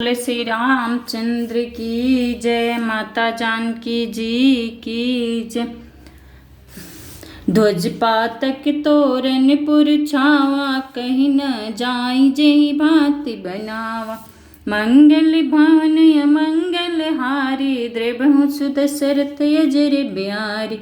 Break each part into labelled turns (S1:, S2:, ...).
S1: बोले श्री रामचंद्र की जय, माता जानकी जी की जय। ध्वज पातक तोरण पुर छावा, कहीं न जाई जेहि भांति बनावा। मंगल भवन अमंगल हारी, द्रबहु सुदशरथ अजर बिहारी।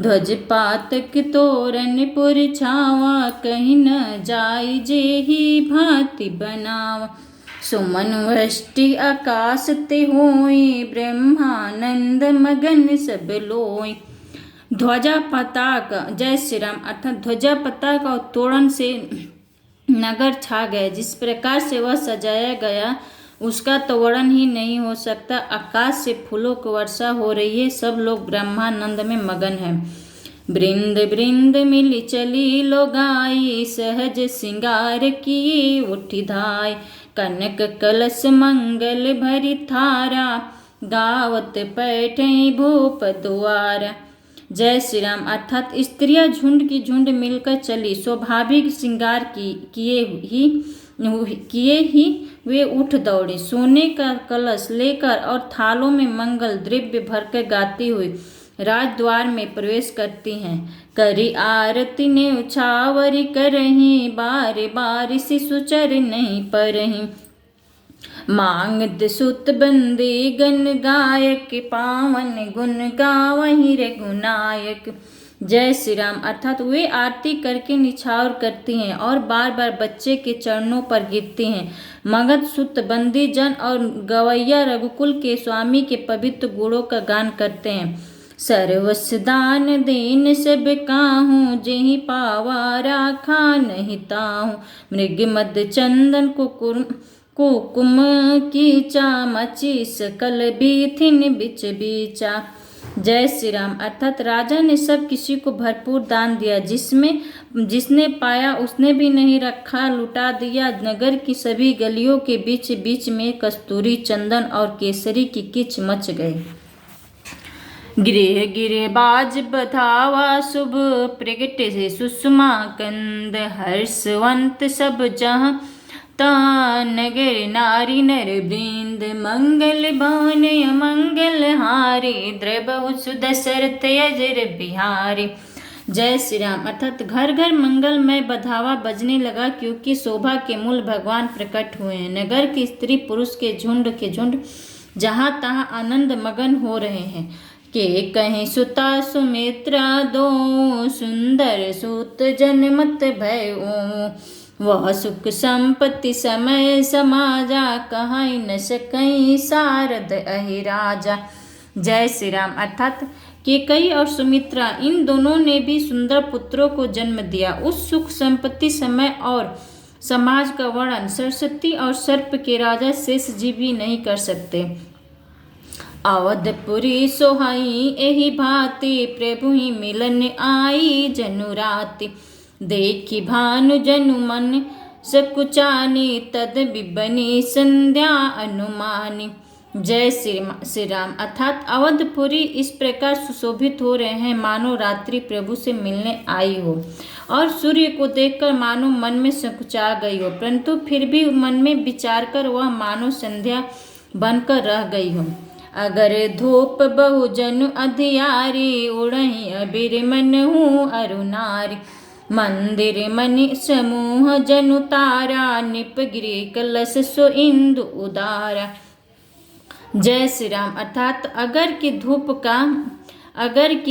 S1: ध्वज पातक तोरण पुर छावा, कहीं न जाई जेहि भांति बनावा। सुमन वृष्टि आकाश ते होई, ब्रह्मानंद मगन सब लोई। ध्वजा पताका, जय श्री राम। अर्थात ध्वजा पताका और तोरण से नगर छा गए। जिस प्रकार से वह सजाया गया उसका तो वर्णन ही नहीं हो सकता। आकाश से फूलों की वर्षा हो रही है, सब लोग ब्रह्मानंद में मगन हैं। बृंद बृंद मिली चली लोगाई, सहज सिंगार किए उठी धाय। कनक कलश मंगल भरी थारा, गावत पैठे भूप दुआरा। जय श्री राम। अर्थात स्त्रियां झुंड की झुंड मिलकर चली, स्वाभाविक श्रृंगार किए ही वे उठ दौड़ी। सोने का कलश लेकर और थालों में मंगल द्रव्य भरकर गाती हुई राजद्वार में प्रवेश करती हैं। करी आरती ने उछावरी करही, बार बार शिशु चर नहीं परही। मांगत सुत बंदी गण गायक, पावन गुण गावहि रघुनायक। जय श्री राम। अर्थात वे आरती करके निछावर करती हैं और बार बार बच्चे के चरणों पर गिरती हैं। मगध सुत बंदी जन और गवैया रघुकुल के स्वामी के पवित्र गुणों का गान करते हैं। सर्वस्व दान दीन सब काहूँ, जेहि पावा राखा नहीं ताहूँ। मृग मद चंदन कुकुम कीचा, मची सकल बीथिन बिच बीचा। जय श्री राम। अर्थात राजा ने सब किसी को भरपूर दान दिया, जिसने पाया उसने भी नहीं रखा, लुटा दिया। नगर की सभी गलियों के बीच बीच में कस्तूरी, चंदन और केसरी की किच मच गई। गृह गिरे बाज बधावा, शुभ प्रगट से सुषमा कंद। हर्षवंत सब जहाँ तहाँ, नगर नारी नर वृंद। मंगल भवन अमंगल हारी, द्रबहु सुदशरथ अजर बिहारी। जय श्री राम। अर्थात घर घर मंगलमय बधावा बजने लगा, क्योंकि शोभा के मूल भगवान प्रकट हुए हैं। नगर की स्त्री पुरुष के झुंड जहाँ तहाँ आनंद मगन हो रहे हैं। के कहीं सुता सुमित्रा दो, सुंदर सूत जनमत भयो। वह सुख संपत्ति समय समाजा, कहीं न सकई सारद अहि राजा। जय श्री राम। अर्थात केकई और सुमित्रा इन दोनों ने भी सुंदर पुत्रों को जन्म दिया। उस सुख संपत्ति समय और समाज का वर्णन सरस्वती और सर्प के राजा शेष जी भी नहीं कर सकते। अवधपुरी सोहाई एहि भांति, प्रभु ही मिलन आई जनु राति। देखी भानु जनु मन सकुचानी, तद बिबनी संध्या अनुमानी। जय श्री राम। अर्थात अवधपुरी इस प्रकार सुशोभित हो रहे हैं, मानो रात्रि प्रभु से मिलने आई हो, और सूर्य को देखकर मानो मन में संकुचा गई हो, परंतु फिर भी मन में विचार कर वह मानो संध्या बनकर रह गई हो। अगर धूप बहु जनु अधियारी, उड़ही अबीर मन हूँ अरुनारी। मंदिर मणि समूह जनु तारा, निप गिरे कलश सो इंदु उदारा। जय श्री राम। अर्थात अगर की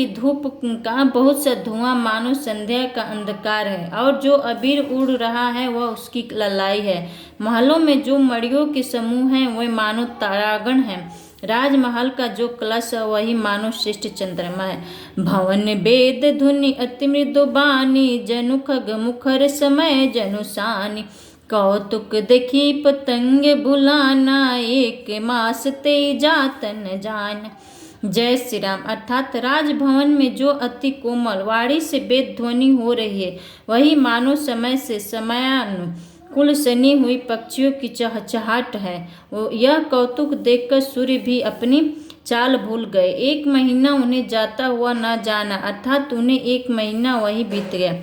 S1: धूप का बहुत सा धुआं मानो संध्या का अंधकार है, और जो अबीर उड़ रहा है वह उसकी ललाई है। महलों में जो मड़ियों के समूह हैं वह मानो तारागण हैं। राजमहल का जो कलश है वही मानो श्रेष्ठ चंद्रमा है। भवन वेद धुनि अति मृदु बानी, जनु खग मुखर समय जनु सानी। कौतुक देखी पतंग बुलाना, एक मास ते जातन जान। जय श्री राम। अर्थात राजभवन में जो अति कोमल वाणी से वेद ध्वनि हो रही है वही मानो समय से समयानुकूल सनी हुई पक्षियों की चहचहाट है। यह कौतुक देखकर सूर्य भी अपनी चाल भूल गए। एक महीना उन्हें जाता हुआ न जाना, अर्थात उन्हें एक महीना वही बीत गया।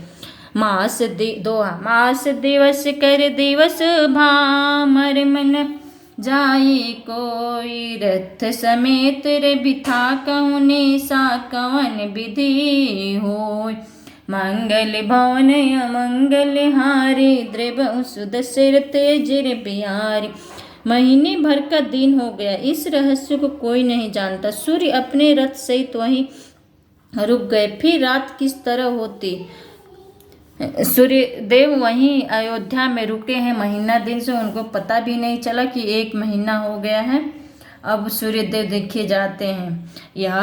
S1: मास दिवस कर दिवस भामर मन जाई कोई, रथ समेत रे बिठा कहुने सा कवन विधि होय। मंगल भवन अमंगल हारे, द्रवहु सुदशरथ अजर बिहारी। महीने भर का दिन हो गया, इस रहस्य को कोई नहीं जानता। सूर्य अपने रथ सहित वहीं रुक गए। फिर रात किस तरह होती, सूर्य देव वहीं अयोध्या में रुके हैं महीना दिन से, उनको पता भी नहीं चला कि 1 महीना हो गया है। अब सूर्य देव देखे जाते हैं। यह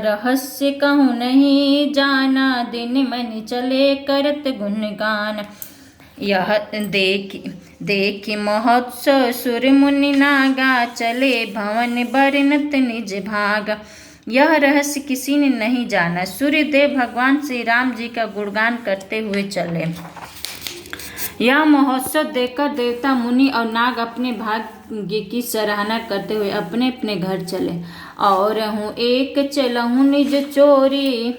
S1: रहस्य कहूँ नहीं जाना, दिन मन चले करत गुणगान। यह देख महोत्सव सुर मुनि नागा, चले भवन बरनत निज भागा। यह रहस्य किसी ने नहीं जाना। सूर्यदेव भगवान श्री राम जी का गुणगान करते हुए चले। यह महोत्सव देखकर देवता मुनि और नाग अपने भाग्य की सराहना करते हुए अपने अपने घर चले। और हूँ एक चलहूँ निज चोरी,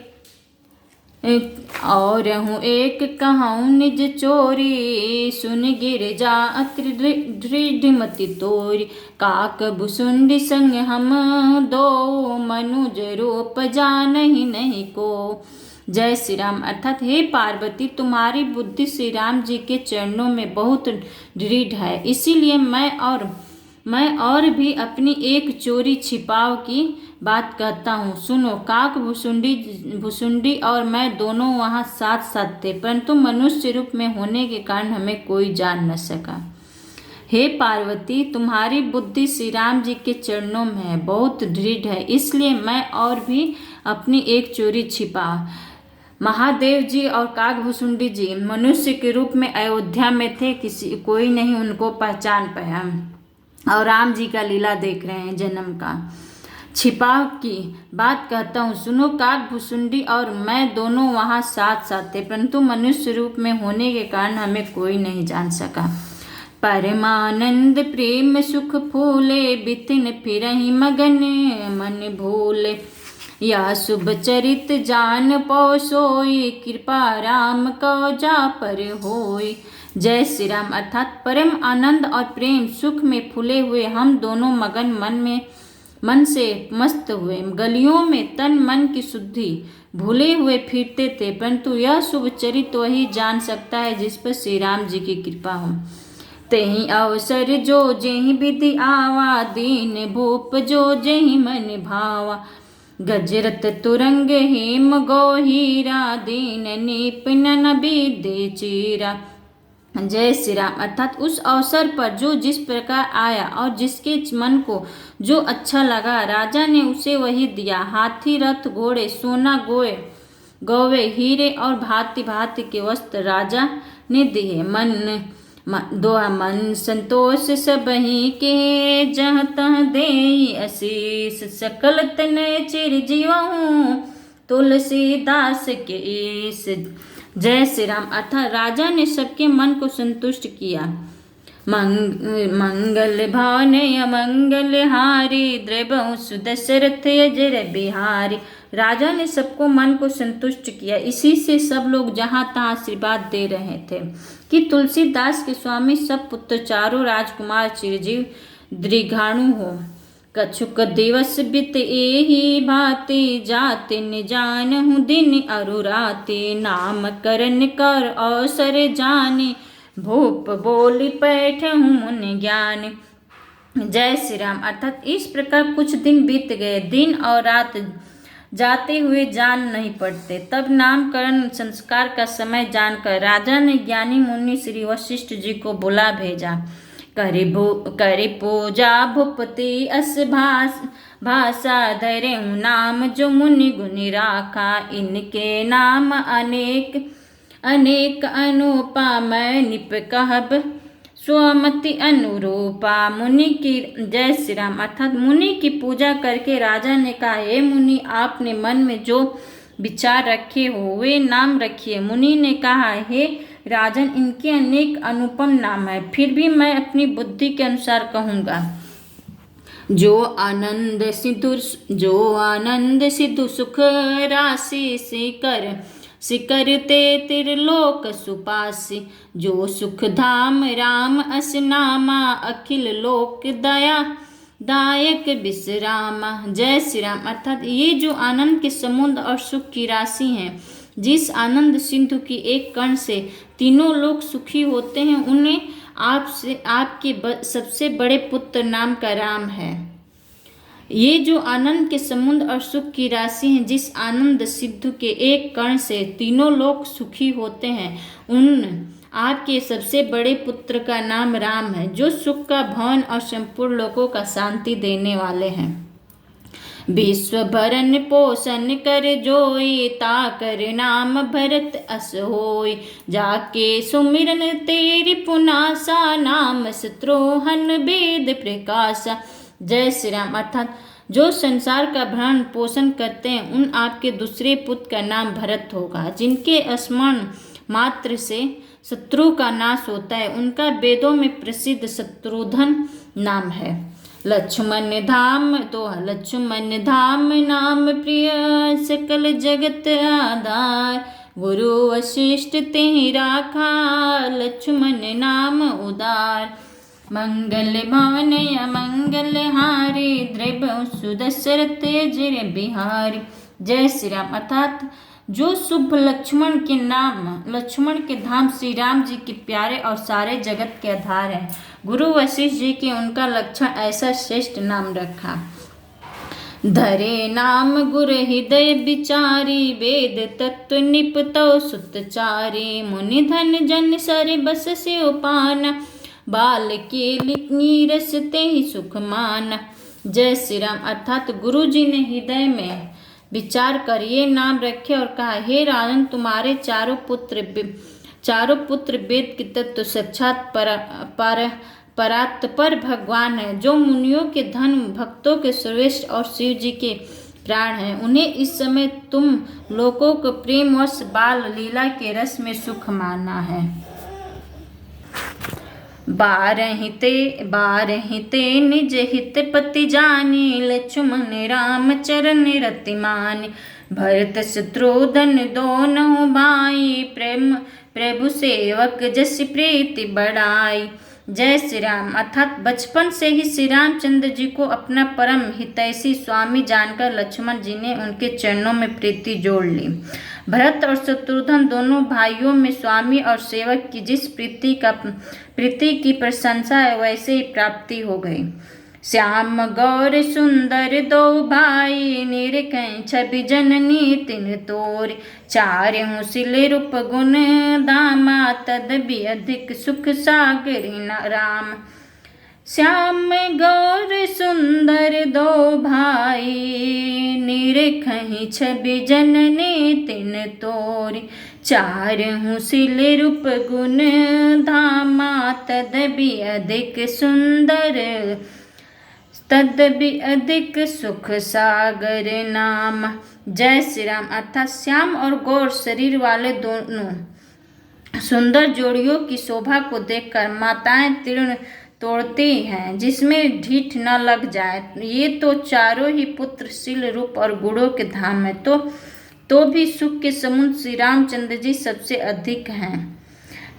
S1: और हूँ एक कहूँ निज चोरी, सुन गिर जा दृढ़मति तोरी। काक भुसुंडी संग हम दो, मनुज रूप जानहि नहीं को। जय श्री राम। अर्थात हे पार्वती, तुम्हारी बुद्धि श्री राम जी के चरणों में बहुत दृढ़ है, इसीलिए मैं और भी अपनी एक चोरी छिपाव की बात कहता हूँ। सुनो, काक भुसुंडी और मैं दोनों वहाँ साथ साथ थे, परंतु मनुष्य रूप में होने के कारण हमें कोई जान न सका। हे पार्वती, तुम्हारी बुद्धि श्री राम जी के चरणों में है, बहुत दृढ़ है, इसलिए मैं और भी अपनी एक चोरी छिपा। महादेव जी और काकभुसुंडी जी मनुष्य के रूप में अयोध्या में थे, कोई नहीं उनको पहचान पाया, और राम जी का लीला देख रहे हैं जन्म का। छिपाव की बात कहता हूँ। सुनो, काकभुसुंडी और मैं दोनों वहाँ साथ साथ थे, परंतु मनुष्य रूप में होने के कारण हमें कोई नहीं जान सका। परमानंद प्रेम सुख फूले, बितिन फिरहि मगन मन भूले। यह शुभ चरित जान पौ सोई, कृपा राम को जा पर होई। जय श्री राम। अर्थात परम आनंद और प्रेम सुख में फूले हुए हम दोनों मगन मन से मस्त हुए। गलियों में तन मन की शुद्धि भूले हुए फिरते थे, परंतु यह शुभ चरित वही जान सकता है जिस पर श्री राम जी की कृपा हो। तेहि अवसर जो जेहि विधि आवा, दीन भूप जो जेहि मन भावा। गजरत तुरंग हेम गौहीरा, दीन निपन विद्य चीरा। जय श्री राम। अर्थात उस अवसर पर जो जिस प्रकार आया और जिसके मन को जो अच्छा लगा, राजा ने उसे वही दिया। हाथी, रथ, घोड़े, सोना, गौवे, हीरे और भांति भांति के वस्त्र राजा ने दिए। मन संतोष सबहि के, जहाँ तहाँ देई आशीष। सकल तनय चिरजीवहु, तुलसीदास के ईश। जय श्री राम। अर्थात राजा ने सबके मन को संतुष्ट किया। मंगल भवन अमंगल हारी, द्रवहु सुदशरथ अजर बिहारी। राजा ने सबको मन को संतुष्ट किया, इसी से सब लोग जहाँ तहाँ आशीर्वाद दे रहे थे कि तुलसीदास के स्वामी सब पुत्र चारों राजकुमार चिरजीव दीर्घाणु हो। कछुक दिवस बित एहि भांति, जाति न जानहु दिन अरु राति। नाम करन कर अवसर जाने, भूप बोली पैठहु मुनि ज्ञान। जय श्री राम। अर्थात इस प्रकार कुछ दिन बीत गए, दिन और रात जाते हुए जान नहीं पड़ते। तब नामकरण संस्कार का समय जानकर राजा ने ज्ञानी मुनि श्री वशिष्ठ जी को बुला भेजा। करि पूजा भूपति अस भाषा, धरे नाम जो मुनि गुनि राखा। इनके नाम अनेक अनुपा, मैं निप कहब स्वमति अनुरूपा। मुनि की जय श्री राम। अर्थात मुनि की पूजा करके राजा ने कहा, हे मुनि, आपने मन में जो विचार रखे हो वे नाम रखिए। मुनि ने कहा, हे राजन, इनके अनेक अनुपम नाम है, फिर भी मैं अपनी बुद्धि के अनुसार कहूँगा। जो आनंद सिद्धु सुख राशि से कर, सिकरते त्रिलोक सुपासी। जो सुख धाम राम अस नामा, अखिल लोक दया दायक विश्रामा। जय श्री राम। अर्थात ये जो आनंद के समुद्र और सुख की राशि हैं, जिस आनंद सिंधु की एक कण से तीनों लोग सुखी होते हैं, उन्हें आपसे आपके सबसे बड़े पुत्र नाम का राम है। ये जो आनंद के समुद्र और सुख की राशि हैं, जिस आनंद सिंधु के एक कण से तीनों लोग सुखी होते हैं, उन आपके सबसे बड़े पुत्र का नाम राम है, जो सुख का भवन और संपूर्ण लोगों का शांति देने वाले हैं। विश्व भरण पोषण कर जोई, ताकर नाम भरत अस होय। जाके सुमिरन तेरी पुनासा, नाम शत्रुहन वेद प्रकाशा। जय श्री राम। अर्थात जो संसार का भरण पोषण करते हैं, उन आपके दूसरे पुत्र का नाम भरत होगा, जिनके स्मरण मात्र से शत्रु का नाश होता है। उनका वेदों में प्रसिद्ध शत्रुघ्न नाम है। लक्ष्मण धाम तो लक्ष्मण धाम नाम प्रिय, सकल जगत आधार। गुरु वशिष्ठ तेहि राखा, लक्ष्मण नाम उदार। मंगल भवन अमंगल हारी, द्रव्य सुदशरथ जय बिहारी। जय श्री राम। अर्थात जो शुभ लक्ष्मण के नाम, लक्ष्मण के धाम श्री राम जी के प्यारे और सारे जगत के आधार है। गुरु वशिष्ठ जी के उनका लक्षण ऐसा श्रेष्ठ नाम रखा। धरे नाम गुर हृदय विचारी, वेद तत्व निपतो सुतचारी। मुनि धन जन सर बस से उपाना, बाल के नीरस ते ही सुख माना। जय श्री राम। अर्थात गुरु जी ने हृदय में विचार कर ये नाम रखे और कहा, हे राजन, तुम्हारे चारों पुत्र वेद के तत्व साक्षात परात्पर भगवान है, जो मुनियों के धन, भक्तों के श्रेष्ठ और शिव जी के प्राण हैं। उन्हें इस समय तुम लोगों को प्रेमवश बाल लीला के रस में सुख माना है। बारहिते निज हित पति जानी, लक्ष्मण राम चरण रतिमानी। भरत शत्रुघ्न दोनों भाई, प्रेम प्रभु सेवक जस प्रीति बढ़ाई। जय श्री राम। अर्थात बचपन से ही श्री रामचंद्र जी को अपना परम हितैषी स्वामी जानकर लक्ष्मण जी ने उनके चरणों में प्रीति जोड़ ली। भरत और शत्रुघ्न दोनों भाइयों में स्वामी और सेवक की जिस प्रीति की प्रशंसा है, वैसे ही प्राप्ति हो गई। श्याम गौर सुंदर दो भाई, निरखै छवि जननी तिन तोरी। चारहु सिल रूप गुण दामा, तदबि अधिक सुख सागर राम। श्याम गौर सुंदर दो भाई, निरखहि छवि जननी तिन तोरी। चारहु सिल रूप गुण धामा, तदबि अधिक सुंदर, तदबि अधिक सुख सागर नाम। जय श्री राम। अर्थात श्याम और गौर शरीर वाले दोनों सुंदर जोड़ियों की शोभा को देखकर माताएं तीर्ण तोड़ती हैं, जिसमें ढीठ न लग जाए। ये तो चारों ही पुत्र शील, रूप और गुणों के धाम है, तो भी सुख के समुद्र श्री रामचंद्र जी सबसे अधिक हैं।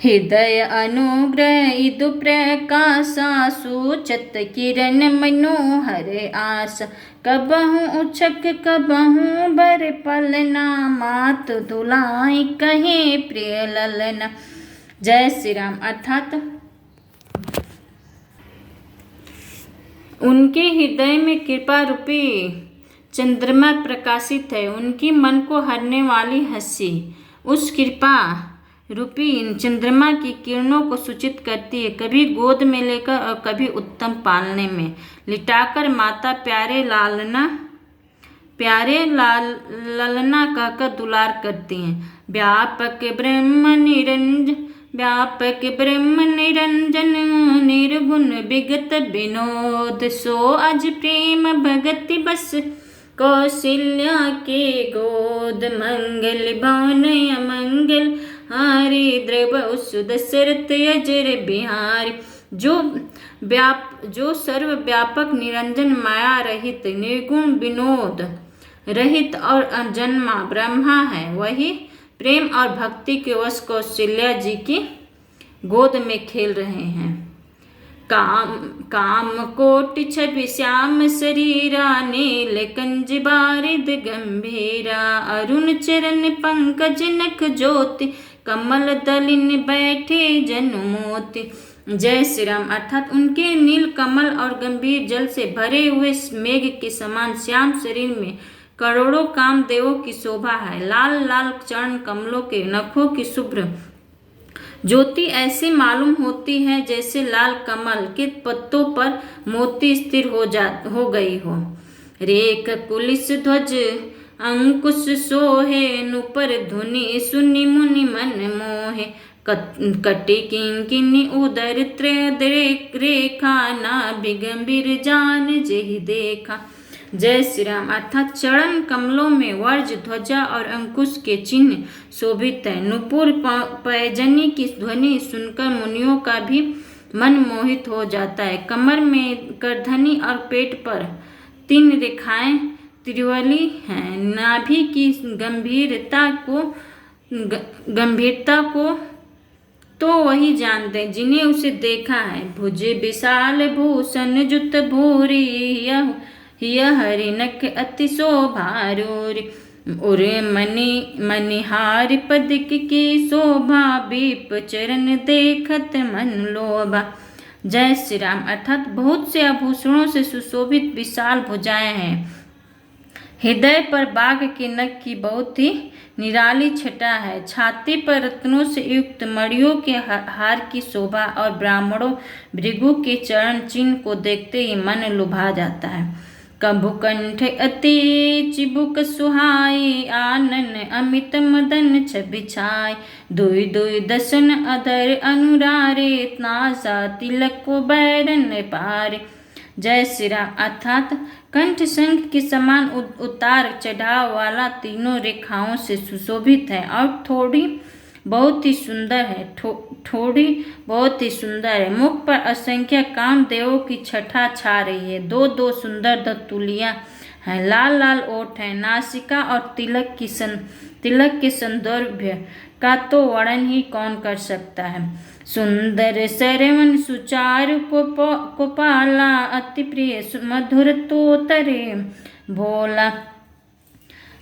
S1: हृदय अनुग्रह इदु प्रकाशा, सूचत किरण मनोहर आस। कबहु उछक कबहु बर पलना, मात दुलाय कहे प्रिय ललना। जय श्री राम। अर्थात उनके हृदय में कृपा रूपी चंद्रमा प्रकाशित है। उनकी मन को हरने वाली हंसी उस कृपा रूपी चंद्रमा की किरणों को सूचित करती है। कभी गोद में लेकर और कभी उत्तम पालने में लिटाकर माता प्यारे ललना कहकर दुलार करती हैं। व्यापक ब्रह्म निरंजन, निर्गुण विगत विनोद। सो अज प्रेम भगति बस, कौशल्या के गोद। मंगल भवन अमंगल हारी, द्रव सुदशरथ अजर बिहारी। जो सर्वव्यापक निरंजन माया रहित, निर्गुण विनोद रहित और अजन्मा ब्रह्मा है, वही प्रेम और भक्ति के वश कौशल्या जी की गोद में खेल रहे हैं। काम काम कोटि छवि श्याम शरीरा, नील कंज बारिद गंभीरा, अरुण चरण पंकज नख ज्योति, कमल दलिन बैठे जनु मोती। जय श्री राम। अर्थात उनके नील कमल और गंभीर जल से भरे हुए मेघ के समान श्याम शरीर में करोड़ों कामदेवों की शोभा है। लाल लाल चरण कमलों के नखों की शुभ्र ज्योति ऐसी मालूम होती है जैसे लाल कमल के पत्तों पर मोती स्थिर हो गई हो। रेख कुलिस ध्वज अंकुश सोहे, नुपर धुनि सुनि मुनि मन मोहे, कटि किंकिनी उदर त्रय रेखा, नाभि गंभीर जान जेहि देखा। जय श्री राम। अर्थात चरण कमलों में वर्ज ध्वजा और अंकुश के चिन्ह शोभित है। नुपुर पैजनी की ध्वनि सुनकर मुनियों का भी मन मोहित हो जाता है। कमर में करधनी और पेट पर 3 रेखाएं त्रिवली हैं। नाभि की गंभीरता को तो वही जानते हैं जिन्हें उसे देखा है। भुज विशाल भूषण जुत भूरी, यह हरिनख अति शोभारूरी, उर मनिहार पदिक की शोभा, बीप चरण देखत मन लोभा। जय श्री राम। अर्थात बहुत से आभूषणों से सुशोभित विशाल भुजाएं हैं। हृदय पर बाघ के नख की बहुत ही निराली छटा है। छाती पर रत्नों से युक्त मणियों के हार की शोभा और ब्राह्मणों भृगु के चरण चिन्ह को देखते ही मन लुभा जाता है। कभु कंठ अति चिबुक सुहाई, आनन अमित मदन छवि छाई, दुई दुई दसन अधर अनुरारे, नासा तिलक को बैरन पारे। जय श्री राम। अर्थात कंठ शंख के समान उतार चढ़ाव वाला तीनों रेखाओं से सुशोभित है और थोड़ी बहुत ही सुंदर है। मुख पर असंख्य कामदेवों की छटा छा रही है। 2 सुंदर दंतुलियां हैं। लाल लाल ओठ है। नासिका और तिलक के सौंदर्य का तो वर्णन ही कौन कर सकता है। सुंदर सरवन सुचारु कोपाला, अति प्रिय मधुर तोतरे भोला।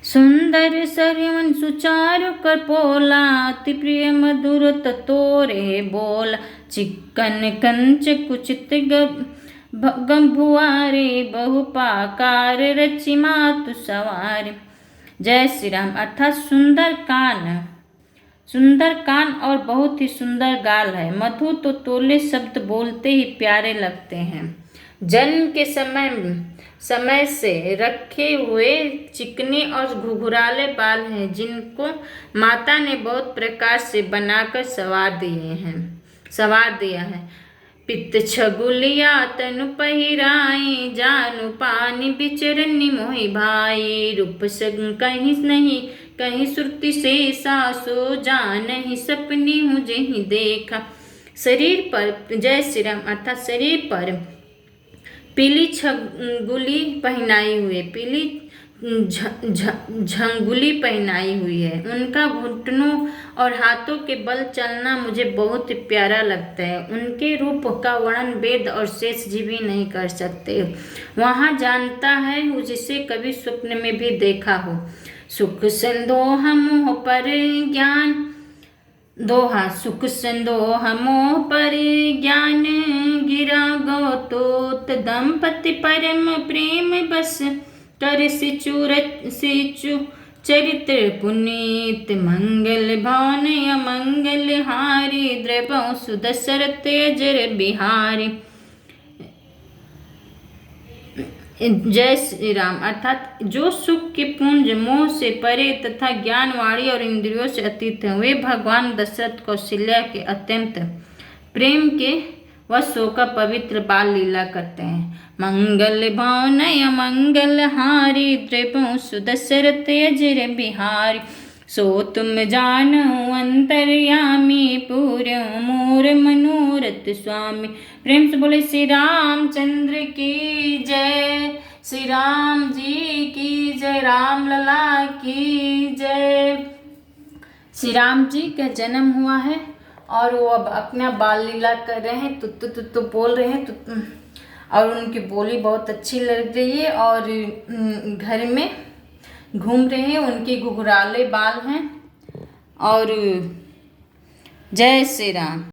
S1: सुंदर सरवन सुचारु कपोला, अति प्रिय मधुर तोरे बोला। चिक्कन कंच कुचित गंभुआरे, बहुपाकार रचि मातु सवारे। जय श्री राम। अर्थात सुंदर कान और बहुत ही सुंदर गाल है। मधु तो तोले शब्द बोलते ही प्यारे लगते हैं। जन्म के समय से रखे हुए चिकने और घुघराले बाल हैं, जिनको माता ने बहुत प्रकार से बनाकर सवार दिया है। पित्त छगुलिया तनु पहिराई, जानु पानी बिचरनी मोहि भाई, रूप संग कहीं नहीं कहीं सुरति से सासो, जान ही सपनी हूँ जही देखा। शरीर पर, जय श्री राम। अर्थात शरीर पर पीली छगुली पहनाई हुई, पीली झंगुली पहनाई हुई है। उनका घुटनों और हाथों के बल चलना मुझे बहुत प्यारा लगता है। उनके रूप का वर्णन वेद और शेष जी भी नहीं कर सकते। वहाँ जानता है जिसे कभी स्वप्न में भी देखा हो। सुख संदोह मोह पर ज्ञान, दोहा सुख संदोह मोह पर ज्ञान, गिरा गौतोत दंपति परम प्रेम बस, कर सिचु चरित्र पुनीत, मंगल भान अमंगल हारी, द्रवौ सुदशरथ अजर बिहारी। जय श्री राम। अर्थात जो सुख के पुंज मोह से परे तथा ज्ञान वाणी और इंद्रियों से अतीत हैं, वे भगवान दशरथ कौशल्या के अत्यंत प्रेम के वश होकर पवित्र बाल लीला करते हैं। मंगल भावन मंगल हारी, द्रवौ सुदशरथ अजर बिहारी, सो तुम जानो अंतर्यामी, पूर्य मोर मनोरथ स्वामी। प्रेम से बोले श्री रामचंद्र की जय, श्री राम जी की जय, राम लला की जय। श्री राम जी का जन्म हुआ है और वो अब अपना बाल लीला कर रहे हैं, तुत्तु तुत्तु बोल रहे हैं, और उनकी बोली बहुत अच्छी लग रही है और घर में घूम रहे हैं, उनके घुघराले बाल हैं। और जय श्री राम।